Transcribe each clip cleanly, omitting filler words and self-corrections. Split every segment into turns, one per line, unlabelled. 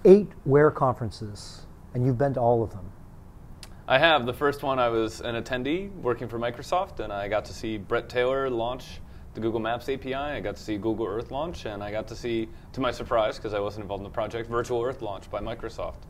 8 Where conferences, and you've been to all of them.
I have. The first one, I was an attendee working for Microsoft, and I got to see Brett Taylor launch the Google Maps API. I got to see Google Earth launch, and I got to see, to my surprise, because I wasn't involved in the project, Virtual Earth launch by Microsoft.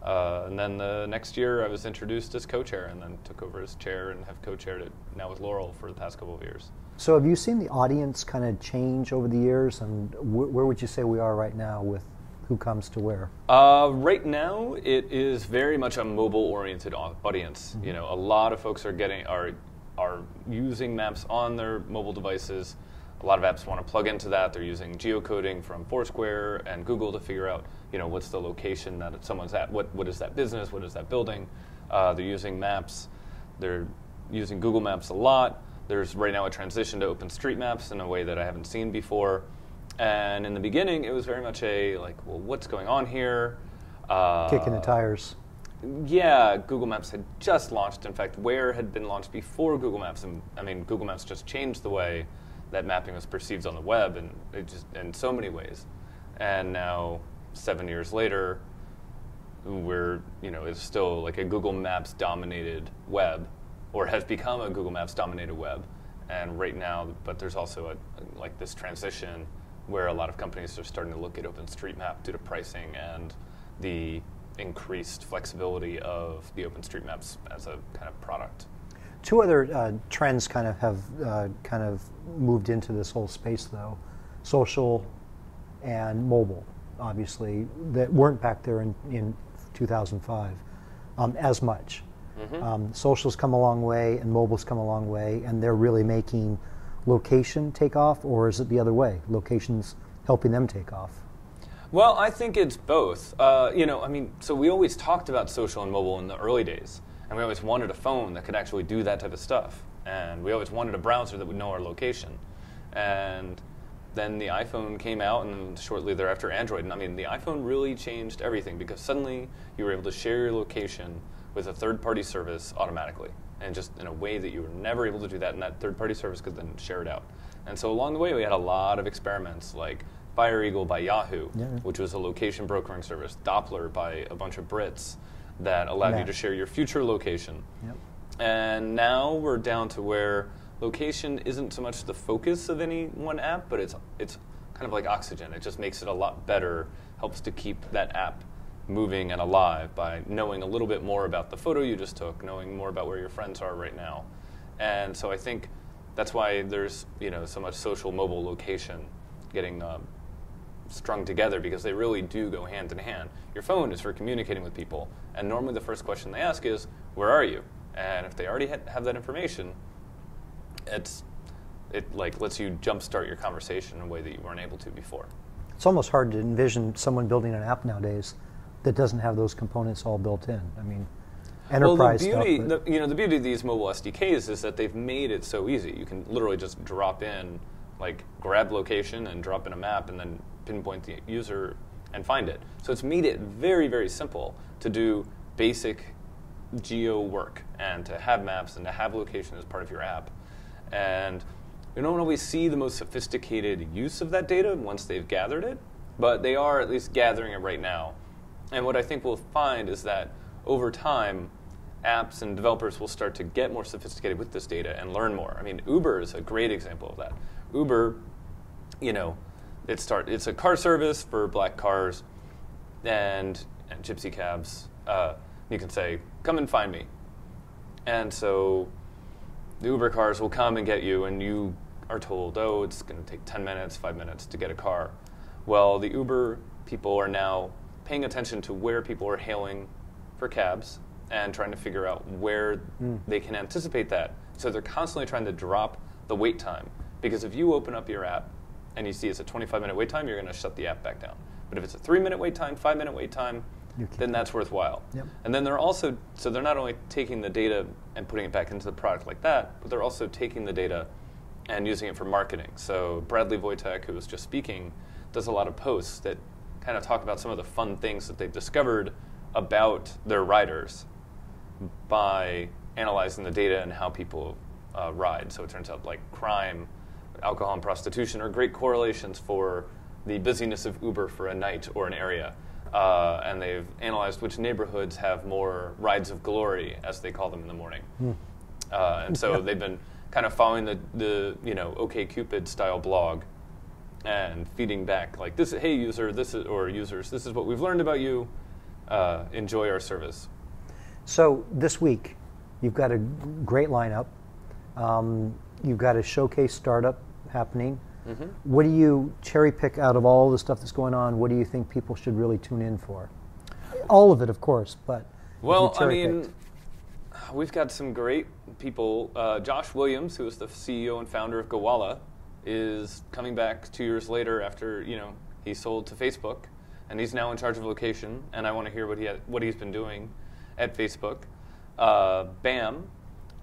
And then the next year, I was introduced as co-chair, and then took over as chair and have co-chaired it now with Laurel for the past couple of years.
So have you seen the audience kind of change over the years, and where would you say we are right now with who comes to where?
Right now, it is very much a mobile-oriented audience. Mm-hmm. You know, a lot of folks are using maps on their mobile devices. A lot of apps want to plug into that. They're using geocoding from Foursquare and Google to figure out, you know, what's the location that someone's at, what is that business, what is that building. They're using maps. They're using Google Maps a lot. There's right now a transition to OpenStreetMaps in a way that I haven't seen before. And in the beginning, it was very much a, like, well, what's going on here?
Kicking the tires.
Yeah, Google Maps had just launched. In fact, Where had been launched before Google Maps. And I mean, Google Maps just changed the way that mapping was perceived on the web, and it just in so many ways. And now, 7 years later, it's still like a Google Maps dominated web, or has become a Google Maps dominated web. And right now, but there's also like this transition where a lot of companies are starting to look at OpenStreetMap due to pricing and the increased flexibility of the OpenStreetMaps as a kind of product.
2 other trends kind of have moved into this whole space, though: social and mobile, obviously, that weren't back there in 2005 as much. Mm-hmm. Social's come a long way, and mobile's come a long way, and they're really making location take off, or is it the other way? Location's helping them take off?
Well, I think it's both. So we always talked about social and mobile in the early days, and we always wanted a phone that could actually do that type of stuff, and we always wanted a browser that would know our location. And then the iPhone came out, and then shortly thereafter Android. And I mean, the iPhone really changed everything, because suddenly you were able to share your location with a third-party service automatically, and just in a way that you were never able to do that, and that third-party service could then share it out. And so along the way, we had a lot of experiments, like Fire Eagle by Yahoo, which was a location brokering service, Doppler by a bunch of Brits, that allowed you to share your future location. Yep. And now we're down to where location isn't so much the focus of any one app, but it's kind of like oxygen. It just makes it a lot better, helps to keep that app moving and alive by knowing a little bit more about the photo you just took, knowing more about where your friends are right now. And so I think that's why there's so much social mobile location getting strung together, because they really do go hand in hand. Your phone is for communicating with people, and normally the first question they ask is, where are you? And if they already have that information, it lets you jumpstart your conversation in a way that you weren't able to before.
It's almost hard to envision someone building an app nowadays that doesn't have those components all built in. I mean, enterprise stuff.
Well, the beauty of these mobile SDKs is that they've made it so easy. You can literally just drop in, like grab location and drop in a map, and then pinpoint the user and find it. So it's made it very, very simple to do basic geo work, and to have maps and to have location as part of your app. And you don't always see the most sophisticated use of that data once they've gathered it, but they are at least gathering it right now. And what I think we'll find is that over time, apps and developers will start to get more sophisticated with this data and learn more. I mean, Uber is a great example of that. Uber, it's a car service for black cars and gypsy cabs. You can say, come and find me. And so the Uber cars will come and get you, and you are told, oh, it's going to take 10 minutes, 5 minutes to get a car. Well, the Uber people are now paying attention to where people are hailing for cabs and trying to figure out where they can anticipate that. So they're constantly trying to drop the wait time. Because if you open up your app and you see it's a 25-minute wait time, you're going to shut the app back down. But if it's a 3-minute wait time, 5-minute wait time, then that's worthwhile. Yep. And then they're also, so they're not only taking the data and putting it back into the product like that, but they're also taking the data and using it for marketing. So Bradley Wojtek, who was just speaking, does a lot of posts that kind of talk about some of the fun things that they've discovered about their riders by analyzing the data and how people ride. So it turns out like crime, alcohol, and prostitution are great correlations for the busyness of Uber for a night or an area. and they've analyzed which neighborhoods have more rides of glory, as they call them, in the morning. And so they've been kind of following the OkCupid style blog and feeding back like this. Hey user, users, this is what we've learned about you. Enjoy our service.
So this week, you've got a great lineup. You've got a showcase startup happening. What do you cherry pick out of all the stuff that's going on? What do you think people should really tune in for? All of it, of course, but
well, I mean, we've got some great people. Josh Williams, who is the CEO and founder of Gowalla, is coming back 2 years later after he sold to Facebook, and he's now in charge of location. And I want to hear what he's been doing at Facebook. BAM.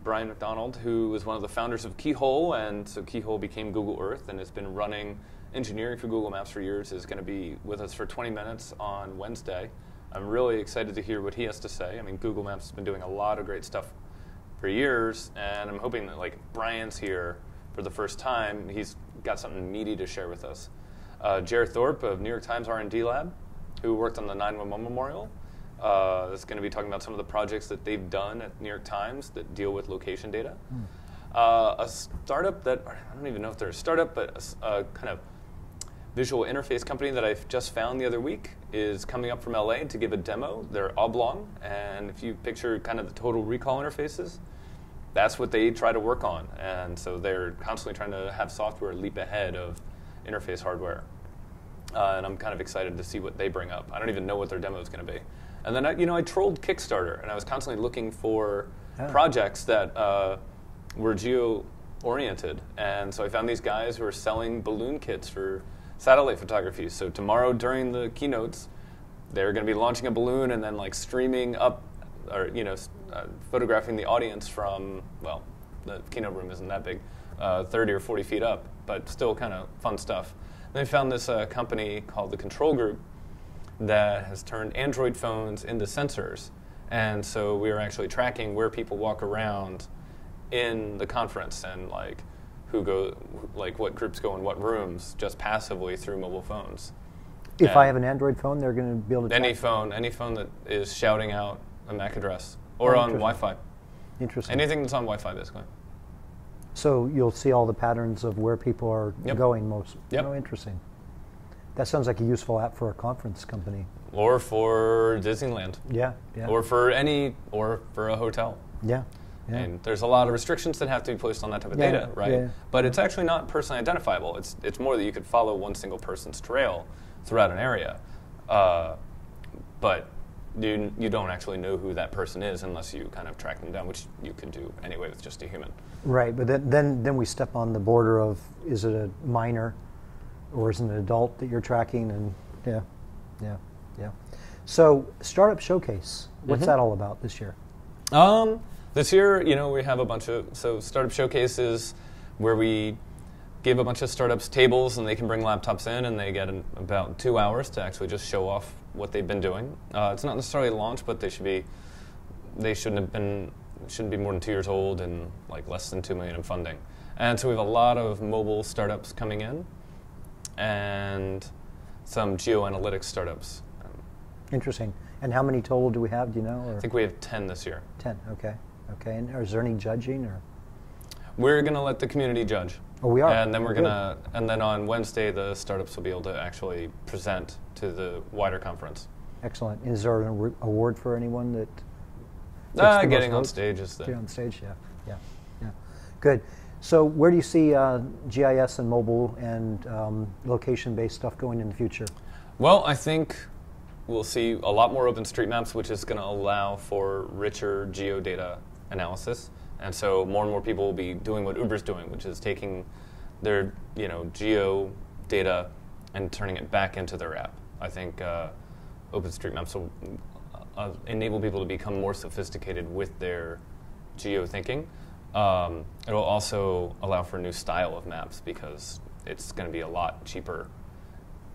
Brian McDonald, who was one of the founders of Keyhole, and so Keyhole became Google Earth and has been running engineering for Google Maps for years, is going to be with us for 20 minutes on Wednesday. I'm really excited to hear what he has to say. I mean, Google Maps has been doing a lot of great stuff for years, and I'm hoping that Brian's here for the first time. He's got something meaty to share with us. Jared Thorpe of New York Times R&D Lab, who worked on the 911 Memorial, is going to be talking about some of the projects that they've done at New York Times that deal with location data. A startup that, I don't even know if they're a startup, but a kind of visual interface company that I've just found the other week is coming up from LA to give a demo. They're Oblong, and if you picture kind of the Total Recall interfaces, that's what they try to work on. And so they're constantly trying to have software leap ahead of interface hardware. And I'm kind of excited to see what they bring up. I don't even know what their demo is going to be. And then I trolled Kickstarter, and I was constantly looking for projects that were geo-oriented. And so I found these guys who are selling balloon kits for satellite photography. So tomorrow during the keynotes, they're going to be launching a balloon and then streaming up, or photographing the audience from, well, the keynote room isn't that big, 30 or 40 feet up, but still kind of fun stuff. And they found this company called the Control Group that has turned Android phones into sensors. And so we are actually tracking where people walk around in the conference and what groups go in what rooms just passively through mobile phones.
If I have an Android phone, they're going to be able to
any phone that is shouting out a MAC address or on Wi-Fi.
Interesting.
Anything that's on Wi-Fi, basically.
So you'll see all the patterns of where people are going most.
Yep.
Oh, interesting. That sounds like a useful app for a conference company.
Or for Disneyland.
Yeah.
Or for a hotel.
Yeah.
And there's a lot of restrictions that have to be placed on that type of data, right?
Yeah.
But it's actually not personally identifiable. It's more that you could follow one single person's trail throughout an area. But you don't actually know who that person is unless you kind of track them down, which you can do anyway with just a human. Right,
but then we step on the border of, is it a minor or is it an adult that you're tracking? And yeah. So Startup Showcase, what's that all about this year?
This year, we have a bunch of, Startup Showcase is where we give a bunch of startups tables and they can bring laptops in and they get about 2 hours to actually just show off what they've been doing. It's not necessarily a launch, but they shouldn't be more than 2 years old and less than $2 million in funding. And so we have a lot of mobile startups coming in and some geoanalytics startups.
Interesting. And how many total do we have, do you know? Or?
I think we have 10 this year.
10, okay. And is there any judging? Or?
We're going to let the community judge.
Oh, we are?
And then and then on Wednesday, the startups will be able to actually present to the wider conference.
Excellent. Is there an award for anyone that...
Getting on stage is the...
Getting on stage, yeah. Good. So where do you see GIS and mobile and location-based stuff going in the future?
Well, I think we'll see a lot more OpenStreetMaps, which is going to allow for richer geodata analysis. And so more and more people will be doing what Uber's doing, which is taking their geo data and turning it back into their app. I think OpenStreetMaps will enable people to become more sophisticated with their geo thinking. It will also allow for a new style of maps because it's going to be a lot cheaper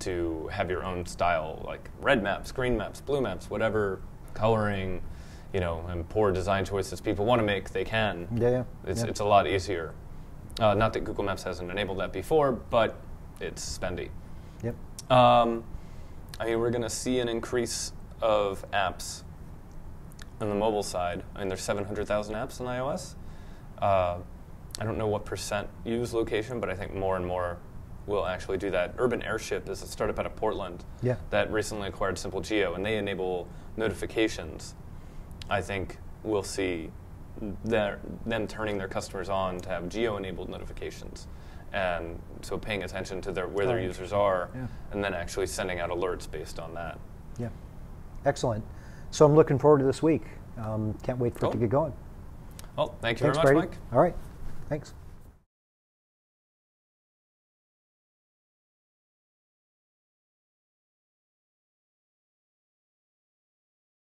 to have your own style, like red maps, green maps, blue maps, whatever coloring, and poor design choices people want to make, they can.
Yeah.
It's a lot easier. Not that Google Maps hasn't enabled that before, but it's spendy.
Yep.
I mean, we're going to see an increase of apps on the mobile side. I mean, there's 700,000 apps on iOS. I don't know what percent use location, but I think more and more will actually do that. Urban Airship is a startup out of Portland that recently acquired Simple Geo, and they enable notifications. I think we'll see them turning their customers on to have geo-enabled notifications. And so paying attention to where their users are, and then actually sending out alerts based on that.
Yeah, excellent. So I'm looking forward to this week. Can't wait for it to get going.
Well, thank you
Thanks,
very much,
Brady.
Mike.
All right, thanks.